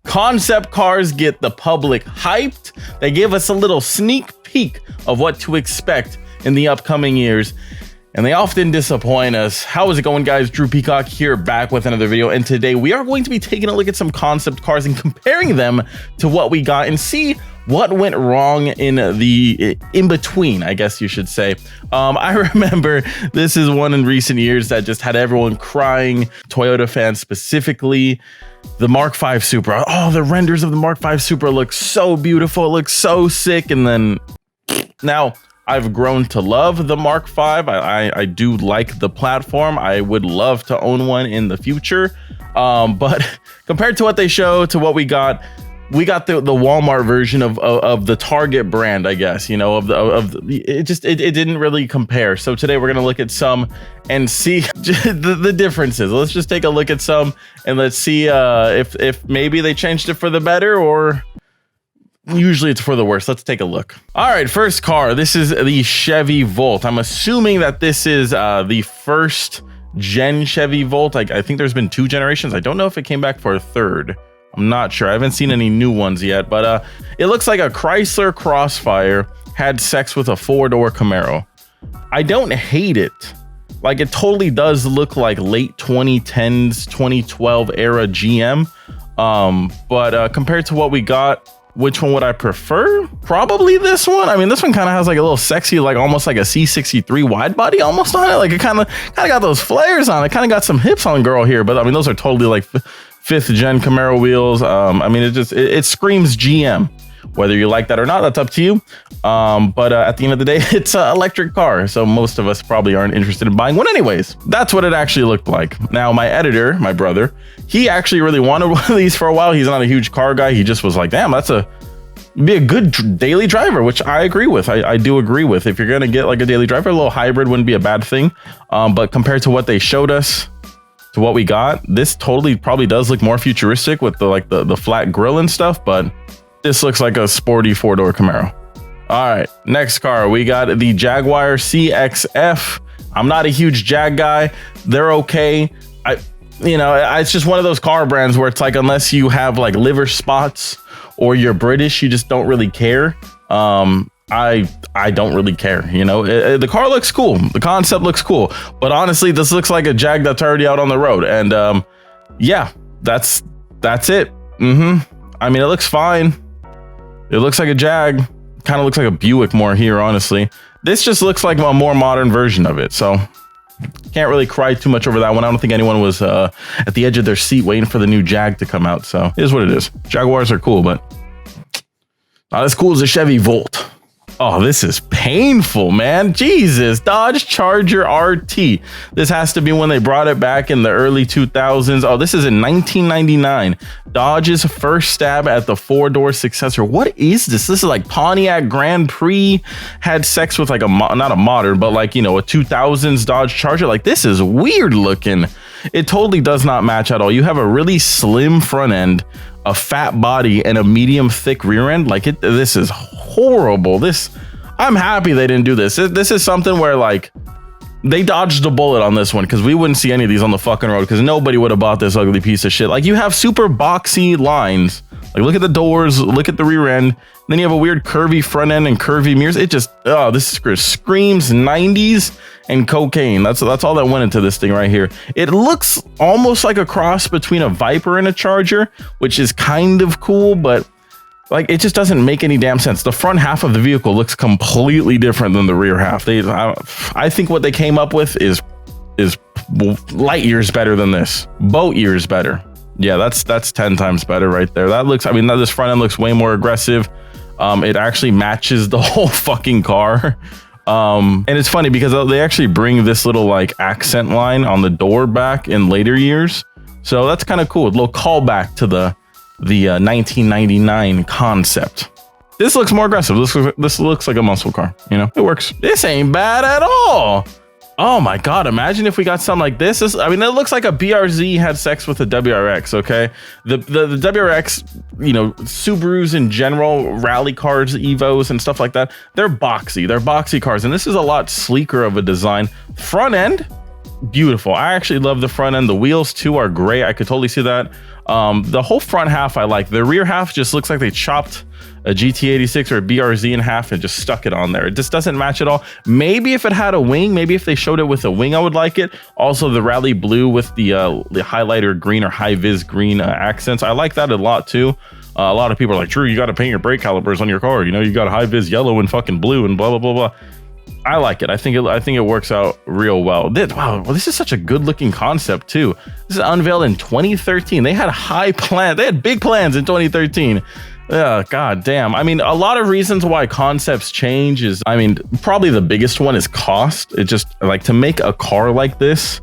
Concept cars get the public hyped. They give us a little sneak peek of what to expect in the upcoming years, and they often disappoint us. How is it going, guys? Drew Peacock here, back with another video, and today we are going to be taking a look at some concept cars and comparing them to what we got and see what went wrong in the in-between, I guess you should say. I remember this is one in recent years that just had everyone crying, Toyota fans specifically. The Mark V Supra. Oh, the renders of the Mark V Supra look so beautiful. It looks so sick. And then now I've grown to love the Mark V. I do like the platform. I would love to own one in the future. But compared to what they show to what we got the Walmart version of the Target brand, I guess, you know, it didn't really compare. So today we're going to look at some and see the differences. Let's just take a look at some and let's see if maybe they changed it for the better, or usually it's for the worse. Let's take a look. All right, first car. This is the Chevy Volt. I'm assuming that this is the first gen Chevy Volt. I think there's been 2 generations. I don't know if it came back for a third. I'm not sure. I haven't seen any new ones yet, but it looks like a Chrysler Crossfire had sex with a 4-door Camaro. I don't hate it. Like, it totally does look like late 2010s, 2012 era GM. But compared to what we got, which one would I prefer? Probably this one. I mean, this one kind of has like a little sexy, like almost like a C63 wide body almost on it. Like it kind of got those flares on it. Kind of got some hips on girl here, but I mean, those are totally like 5th gen Camaro wheels. I mean, it screams GM. Whether you like that or not, that's up to you. But at the end of the day, it's an electric car, so most of us probably aren't interested in buying one anyways. That's what it actually looked like. Now, my editor, my brother, he actually really wanted one of these for a while. He's not a huge car guy. He just was like, damn, be a good daily driver, which I agree with. I do agree with. If you're gonna get like a daily driver, a little hybrid wouldn't be a bad thing. But compared to what they showed us to what we got, this totally probably does look more futuristic with the flat grille and stuff, but this looks like a sporty 4-door Camaro. All right, next car, we got the Jaguar C-XF. I'm not a huge Jag guy. They're okay. It's just one of those car brands where it's like, unless you have like liver spots or you're British, you just don't really care. I don't really care, you know. The car looks cool, the concept looks cool, but honestly, this looks like a Jag that's already out on the road. And yeah, that's it. I mean, it looks fine. It looks like a Jag. Kind of looks like a Buick more here, honestly. This just looks like a more modern version of it, so can't really cry too much over that one. I don't think anyone was at the edge of their seat waiting for the new Jag to come out, so it is what it is. Jaguars are cool, but not as cool as the Chevy Volt. Oh, this is painful, man. Jesus, Dodge Charger RT. This has to be when they brought it back in the early 2000s. Oh, this is in 1999. Dodge's first stab at the 4-door successor. What is this? This is like Pontiac Grand Prix had sex with like not a modern, but like, you know, a 2000s Dodge Charger. Like, this is weird looking. It totally does not match at all. You have a really slim front end, a fat body, and a medium thick rear end. Like, this is horrible. I'm happy they didn't do this. This is something where like they dodged a bullet on this one, because we wouldn't see any of these on the fucking road, because nobody would have bought this ugly piece of shit. Like, you have super boxy lines. Like, look at the doors, look at the rear end. Then you have a weird curvy front end and curvy mirrors. It just, oh, this screams 90s and cocaine. That's all that went into this thing right here. It looks almost like a cross between a Viper and a Charger, which is kind of cool, but like, it just doesn't make any damn sense. The front half of the vehicle looks completely different than the rear half. I think what they came up with is light years better than this. Boat years better. Yeah, that's 10 times better right there. That looks, I mean, this front end looks way more aggressive. It actually matches the whole fucking car. And it's funny because they actually bring this little like accent line on the door back in later years. So that's kind of cool. A little callback to the 1999 concept. This looks more aggressive. This looks like a muscle car, you know. It works. This ain't bad at all. Oh my God, imagine if we got something like this. I mean, it looks like a BRZ had sex with a WRX, okay? The WRX, you know, Subarus in general, rally cars, Evos and stuff like that, they're boxy. They're boxy cars, and this is a lot sleeker of a design. Front end, beautiful. I actually love the front end. The wheels too are great. I could totally see that. The whole front half I like. The rear half just looks like they chopped a GT86 or a BRZ in half and just stuck it on there. It just doesn't match at all. Maybe if it had a wing, maybe if they showed it with a wing, I would like it. Also, the rally blue with the highlighter green or high vis green accents, I like that a lot too. A lot of people are like, Drew, you got to paint your brake calipers on your car. You know, you got a high vis yellow and fucking blue and blah blah blah blah. I like it. I think it works out real well. Wow, well, this is such a good looking concept too. This is unveiled in 2013. They had high plans. They had big plans in 2013. God damn. I mean, a lot of reasons why concepts change is, I mean, probably the biggest one is cost. It just like to make a car like this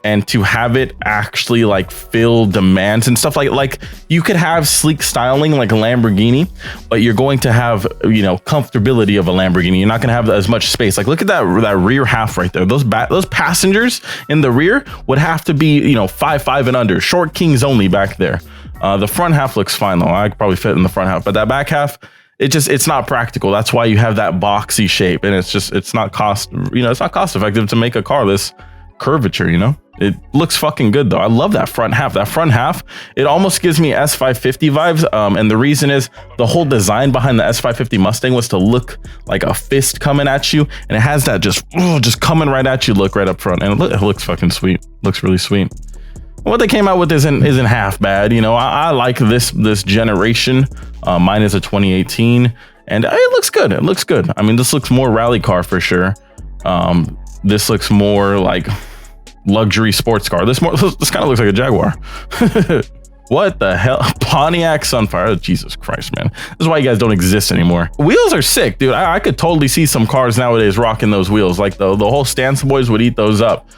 and to have it actually like fill demands and stuff like you could have sleek styling like a Lamborghini, but you're going to have, you know, comfortability of a Lamborghini. You're not going to have as much space. Like look at that rear half right there. Those passengers in the rear would have to be, you know, 5'5" and under, short kings only back there. The front half looks fine though. I could probably fit in the front half, but that back half, it's not practical. That's why you have that boxy shape, and it's not cost effective to make a car this curvature, you know. It looks fucking good though. I love that front half. That front half, it almost gives me S550 vibes. And the reason is the whole design behind the S550 Mustang was to look like a fist coming at you, and it has that just coming right at you look right up front, and it looks fucking sweet. Looks really sweet. What they came out with isn't half bad, you know. I like this generation. Mine is a 2018, and it looks good. It looks good. I mean, this looks more rally car for sure. This looks more like luxury sports car. This kind of looks like a Jaguar. What the hell? Pontiac Sunfire. Oh, Jesus Christ, man. This is why you guys don't exist anymore. Wheels are sick, dude. I could totally see some cars nowadays rocking those wheels. Like the whole stance boys would eat those up.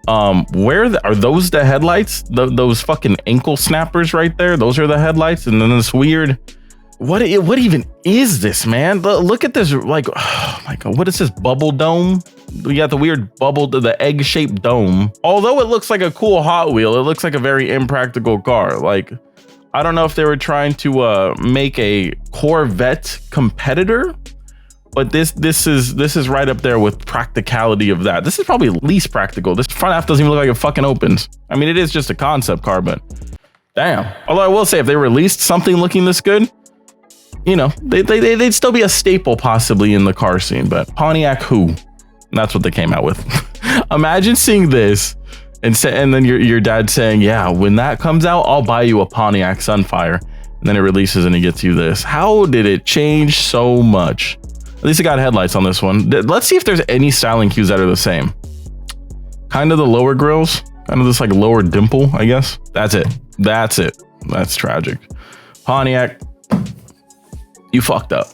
Are those the headlights? Those fucking ankle snappers right there? Those are the headlights? And then this weird... What even is this, man? Look at this, like, oh my God, what is this, bubble dome? We got the weird bubble to the egg-shaped dome. Although it looks like a cool Hot Wheel, it looks like a very impractical car. Like, I don't know if they were trying to make a Corvette competitor, but this is right up there with practicality of that. This is probably least practical. This front half doesn't even look like it fucking opens. I mean, it is just a concept car, but damn. Although I will say, if they released something looking this good, you know, they'd still be a staple possibly in the car scene. But Pontiac who? That's what they came out with. Imagine seeing this and then your dad saying, yeah, when that comes out, I'll buy you a Pontiac Sunfire. And then it releases and he gets you this. How did it change so much? At least it got headlights on this one. Let's see if there's any styling cues that are the same. Kind of the lower grills, kind of this like lower dimple, I guess. That's it. That's tragic. Pontiac, you fucked up.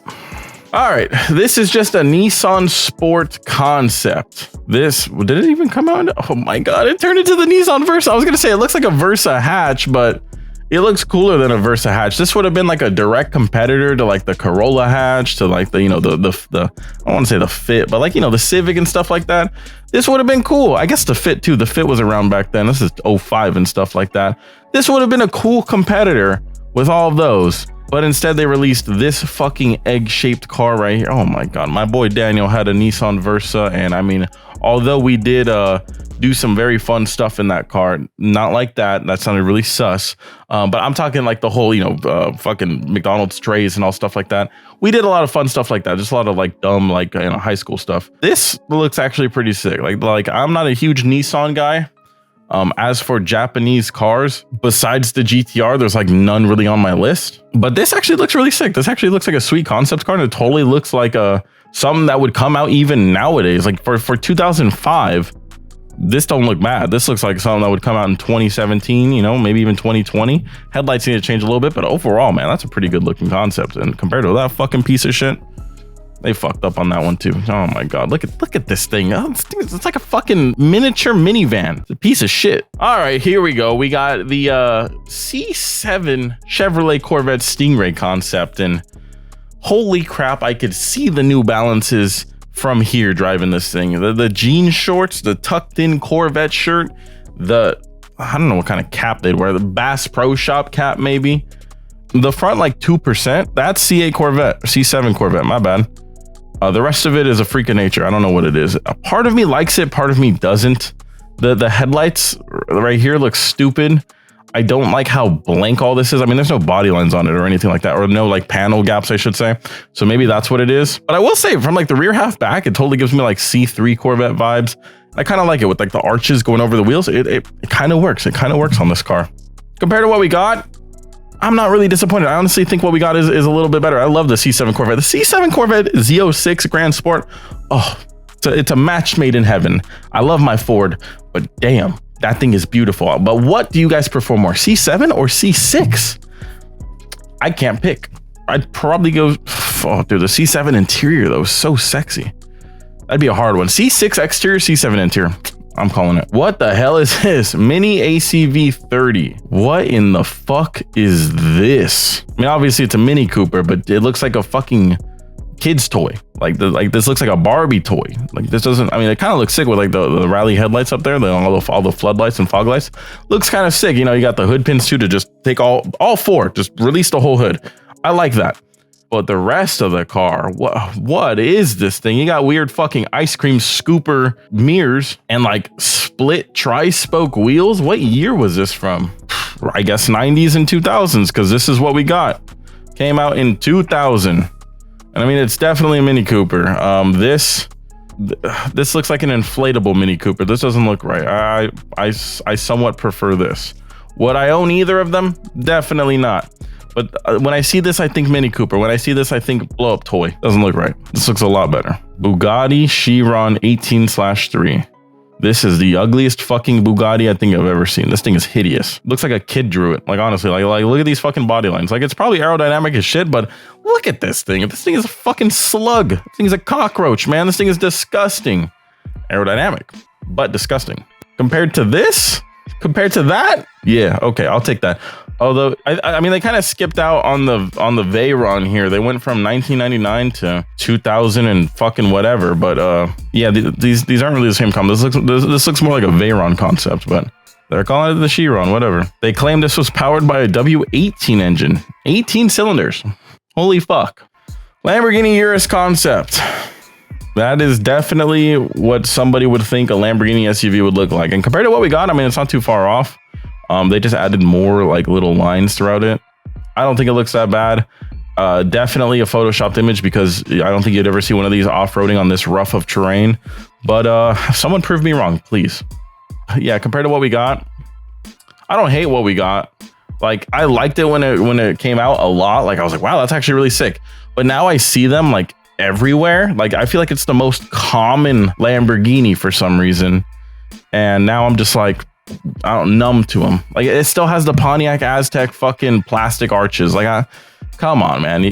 All right, this is just a Nissan Sport concept. Did it even come out? Oh my God, it turned into the Nissan Versa. I was gonna say it looks like a Versa hatch, but it looks cooler than a Versa hatch. This would have been like a direct competitor to like the Corolla hatch, to like the, you know, the I don't want to say the Fit, but like, you know, the Civic and stuff like that. This would have been cool. I guess the Fit too. The Fit was around back then. This is 05 and stuff like that. This would have been a cool competitor with all of those. But instead they released this fucking egg-shaped car right here. Oh my God, my boy Daniel had a Nissan Versa, and I mean, although we did do some very fun stuff in that car, not like that sounded really sus, but I'm talking like the whole, you know, fucking McDonald's trays and all stuff like that. We did a lot of fun stuff like that, just a lot of like dumb, like, you know, high school stuff. This looks actually pretty sick. Like I'm not a huge Nissan guy. As for Japanese cars, besides the GTR, there's like none really on my list. But this actually looks really sick. This actually looks like a sweet concept car, and it totally looks like something that would come out even nowadays. Like for 2005, this don't look bad. This looks like something that would come out in 2017, you know, maybe even 2020. Headlights need to change a little bit, but overall, man, that's a pretty good looking concept. And compared to that fucking piece of shit, they fucked up on that one too. Oh my God, look at this thing. Oh, it's like a fucking miniature minivan. It's a piece of shit. All right, here we go. We got the C7 Chevrolet Corvette Stingray concept, and holy crap, I could see the New Balances from here driving this thing. The jean shorts, the tucked in Corvette shirt, I don't know what kind of cap they'd wear, the Bass Pro Shop cap maybe. The front like 2%, that's C8 Corvette, C7 Corvette, my bad. The rest of it is a freak of nature. I don't know what it is. A part of me likes it, part of me doesn't. The headlights right here look stupid. I don't like how blank all this is. I mean, there's no body lines on it or anything like that, or no like panel gaps, I should say. So maybe that's what it is. But I will say from like the rear half back, it totally gives me like C3 Corvette vibes. I kind of like it with like the arches going over the wheels. It kind of works. It kind of works on this car. Compared to what we got, I'm not really disappointed. I honestly think what we got is a little bit better. I love the C7 Corvette. The C7 Corvette Z06 Grand Sport. Oh, it's a match made in heaven. I love my Ford, but damn, that thing is beautiful. But what do you guys prefer more, C7 or C6? I can't pick. I'd probably go, oh, dude, the C7 interior though is so sexy. That'd be a hard one. C6 exterior, C7 interior. I'm calling it. What the hell is this? Mini ACV 30. What in the fuck is this? I mean, obviously it's a Mini Cooper, but it looks like a fucking kid's toy. Like this looks like a Barbie toy. Like this doesn't, I mean, it kind of looks sick with like the rally headlights up there, all the floodlights and fog lights. Looks kind of sick. You know, you got the hood pins too to just take all four, just release the whole hood. I like that. But the rest of the car, what is this thing? You got weird fucking ice cream scooper mirrors and like split tri-spoke wheels. What year was this from? I guess 90s and 2000s, because this is what we got. Came out in 2000. And I mean, it's definitely a Mini Cooper. This looks like an inflatable Mini Cooper. This doesn't look right. I somewhat prefer this. Would I own either of them? Definitely not. But when I see this, I think Mini Cooper. When I see this, I think blow up toy. Doesn't look right. This looks a lot better. Bugatti Chiron 18/3. This is the ugliest fucking Bugatti I think I've ever seen. This thing is hideous. Looks like a kid drew it. Like honestly, like look at these fucking body lines. Like it's probably aerodynamic as shit, but look at this thing. This thing is a fucking slug. This thing is a cockroach, man. This thing is disgusting. Aerodynamic, but disgusting. Compared to this? Compared to that? Yeah, okay, I'll take that. Although I mean they kind of skipped out on the Veyron here. They went from 1999 to 2000 and fucking whatever. But yeah, these aren't really the same car. This looks more like a Veyron concept, but they're calling it the Chiron, whatever. They claim this was powered by a W18 engine, 18 cylinders. Holy fuck. Lamborghini Urus concept. That is definitely what somebody would think a Lamborghini SUV would look like. And compared to what we got, I mean, it's not too far off. They just added more like little lines throughout it. I don't think it looks that bad. Definitely a photoshopped image because I don't think you'd ever see one of these off-roading on this rough of terrain. But someone prove me wrong, please. Yeah, compared to what we got, I don't hate what we got. Like I liked it when it came out a lot. Like I was like, wow, that's actually really sick. But now I see them like everywhere. Like I feel like it's the most common Lamborghini for some reason. And now I'm just like, I don't numb to them. Like it still has the Pontiac Aztec fucking plastic arches. Like come on, man.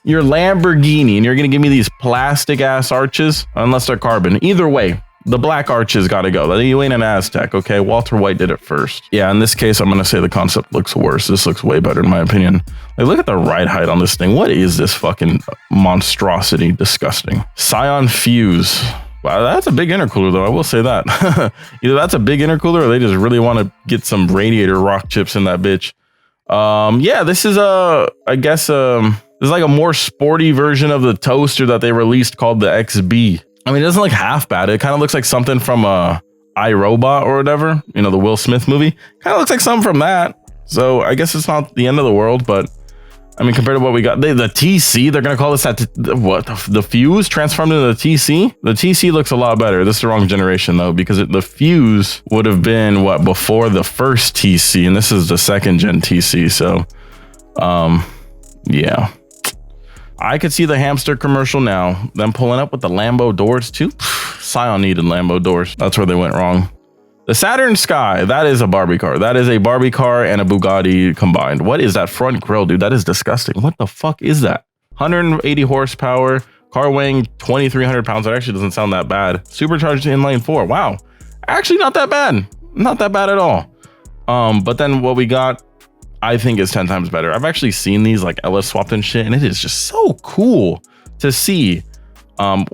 You're Lamborghini and you're gonna give me these plastic ass arches unless they're carbon. Either way, the black arches gotta go. You ain't an Aztec, okay? Walter White did it first. Yeah, in this case, I'm gonna say the concept looks worse. This looks way better in my opinion. Like look at the ride height on this thing. What is this fucking monstrosity? Disgusting. Scion Fuse. Wow, that's a big intercooler though, I will say that. Either that's a big intercooler or they just really want to get some radiator rock chips in that bitch. Yeah, this is I guess this is like a more sporty version of the toaster that they released called the XB. I mean, it doesn't look half bad. It kind of looks like something from iRobot or whatever, you know, the Will Smith movie. Kind of looks like something from that. So I guess it's not the end of the world, but I mean, compared to what we got, the TC, they're going to call this the Fuse transformed into the TC. The TC looks a lot better. This is the wrong generation though, because the Fuse would have been before the first TC, and this is the second gen TC. So, yeah, I could see the hamster commercial now. Them pulling up with the Lambo doors too. Scion needed Lambo doors. That's where they went wrong. The Saturn Sky, that is a Barbie car. That is a Barbie car and a Bugatti combined. What is that front grille, dude? That is disgusting. What the fuck is that? 180 horsepower, car weighing 2,300 pounds. That actually doesn't sound that bad. Supercharged inline 4. Wow. Actually, not that bad. Not that bad at all. But then what we got, I think is 10 times better. I've actually seen these like LS swapped and shit, and it is just so cool to see.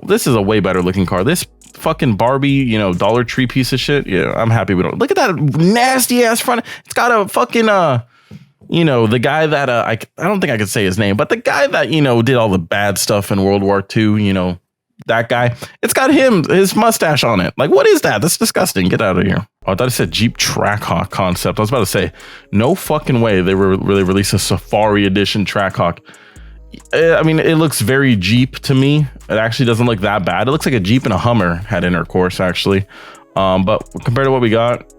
This is a way better looking car. This fucking Barbie, you know, Dollar Tree piece of shit. Yeah, I'm happy we don't. Look at that nasty ass front. It's got a fucking you know, the guy that I don't think I could say his name, but the guy that, you know, did all the bad stuff in World War II, you know, that guy. It's got his mustache on it. Like, what is that? That's disgusting. Get out of here. Oh, I thought it said Jeep Trackhawk concept. I was about to say, no fucking way they were really released a Safari Edition Trackhawk. I mean, it looks very Jeep to me. It actually doesn't look that bad. It looks like a Jeep and a Hummer had intercourse, actually. But compared to what we got,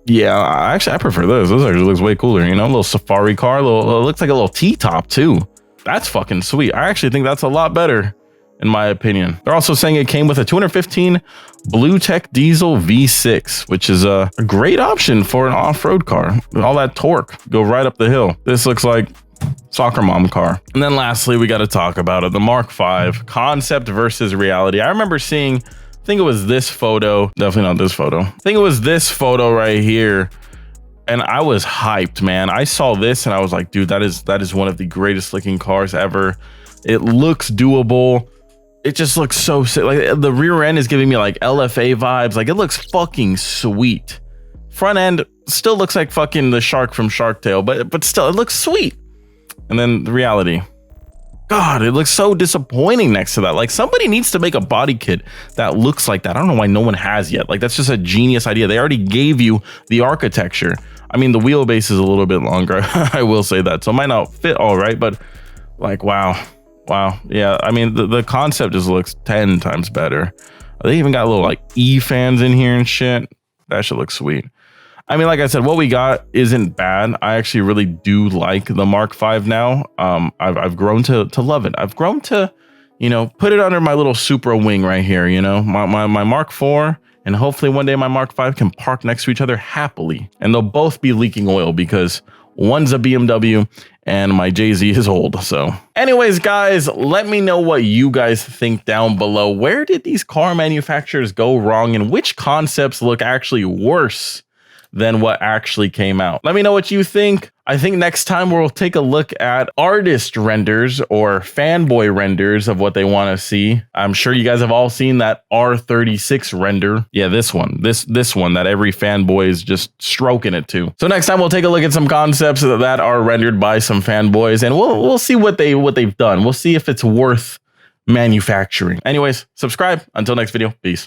yeah, I prefer this. This actually looks way cooler. You know, a little safari car. It looks like a little T-top too. That's fucking sweet. I actually think that's a lot better, in my opinion. They're also saying it came with a 215 Blue Tech Diesel V6, which is a great option for an off-road car. All that torque, go right up the hill. This looks like soccer mom car. And then lastly, we got to talk about it. The Mark V concept versus reality. I remember seeing, I think it was this photo, definitely not this photo. I think it was this photo right here. And I was hyped, man. I saw this and I was like, dude, that is one of the greatest looking cars ever. It looks doable. It just looks so sick. Like the rear end is giving me like LFA vibes. Like it looks fucking sweet. Front end still looks like fucking the shark from Shark Tale, but still it looks sweet. And then the reality. God, it looks so disappointing next to that. Like somebody needs to make a body kit that looks like that. I don't know why no one has yet. Like that's just a genius idea. They already gave you the architecture. I mean, the wheelbase is a little bit longer. I will say that. So it might not fit all right, but like, wow. Yeah, I mean, the concept just looks 10 times better. They even got little like E fans in here and shit. That shit looks sweet. I mean, like I said, what we got isn't bad. I actually really do like the Mark V now. I've grown to love it. I've grown to, you know, put it under my little Supra wing right here, you know, my Mark IV, and hopefully one day my Mark V can park next to each other happily. And they'll both be leaking oil because one's a BMW and my Jay-Z is old. So anyways, guys, let me know what you guys think down below. Where did these car manufacturers go wrong and which concepts look actually worse than what actually came out? Let me know what you think. I think next time we'll take a look at artist renders or fanboy renders of what they want to see. I'm sure you guys have all seen that R36 render. Yeah, this one, this one that every fanboy is just stroking it to. So next time we'll take a look at some concepts that are rendered by some fanboys, and we'll see what they've done. We'll see if it's worth manufacturing. Anyways, subscribe. Until next video, peace.